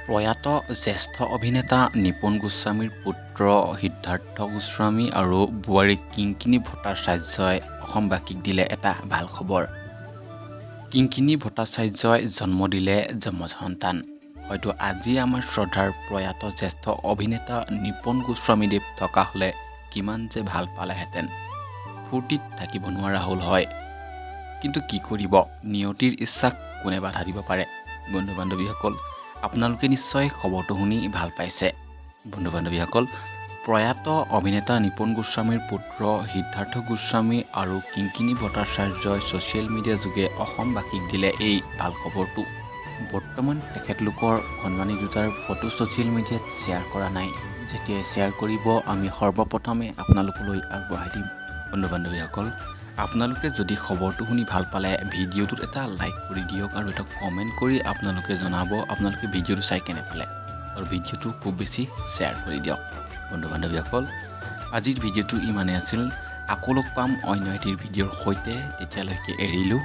প্ৰয়াত জ্যেষ্ঠ অভিনেতা নিপন গোস্বামীৰ পুত্ৰ সিদ্ধাৰ্থ গোস্বামী আৰু বোৱাৰী কিংকিনি ভট্টাচাৰ্যই অসমবাসীক দিলে এটা ভাল খবৰ। কিংকিনি ভট্টাচাৰ্যই জন্ম দিলে যমজ সন্তান। হয়তো আজি আমাৰ শ্ৰদ্ধাৰ প্ৰয়াত জ্যেষ্ঠ অভিনেতা নিপন গোস্বামীদেৱ থকা হ'লে কিমান যে ভাল পালেহেঁতেন, ফূৰ্তিত থাকিব নোৱাৰা হ'ল হয়। কিন্তু কি কৰিব, নিয়তিৰ ইচ্ছাক কোনে বাধা দিব পাৰে। বন্ধু বান্ধৱীসকল, আপোনালোকে নিশ্চয় খবৰটো শুনি ভাল পাইছে। বন্ধু বান্ধৱীসকল, প্ৰয়াত অভিনেতা নিপন গোস্বামীৰ পুত্ৰ সিদ্ধাৰ্থ গোস্বামী আৰু কিংকিনি ভট্টাচাৰ্যই ছ'চিয়েল মিডিয়া যোগে অসমবাসীক দিলে এই ভাল খবৰটো। বৰ্তমান তেখেতলোকৰ কণমানি দুটাৰ ফটো ছ'চিয়েল মিডিয়াত শ্বেয়াৰ কৰা নাই। যেতিয়াই শ্বেয়াৰ কৰিব আমি সৰ্বপ্ৰথমে আপোনালোকলৈ আগবঢ়াই দিম। বন্ধু বান্ধৱীসকল, আপোনালোকে যদি খবৰটো শুনি ভাল পালে ভিডিঅ'টোত এটা লাইক কৰি দিয়ক আৰু এটা কমেণ্ট কৰি আপোনালোকে জনাব আপোনালোকে ভিডিঅ'টো চাই কেনে পালে, আৰু ভিডিঅ'টো খুব বেছি শ্বেয়াৰ কৰি দিয়ক। বন্ধু বান্ধৱীসকল, আজিৰ ভিডিঅ'টো ইমানেই আছিল। আকৌ লগ পাম অন্য এটিৰ ভিডিঅ'ৰ সৈতে। তেতিয়ালৈকে এৰিলোঁ।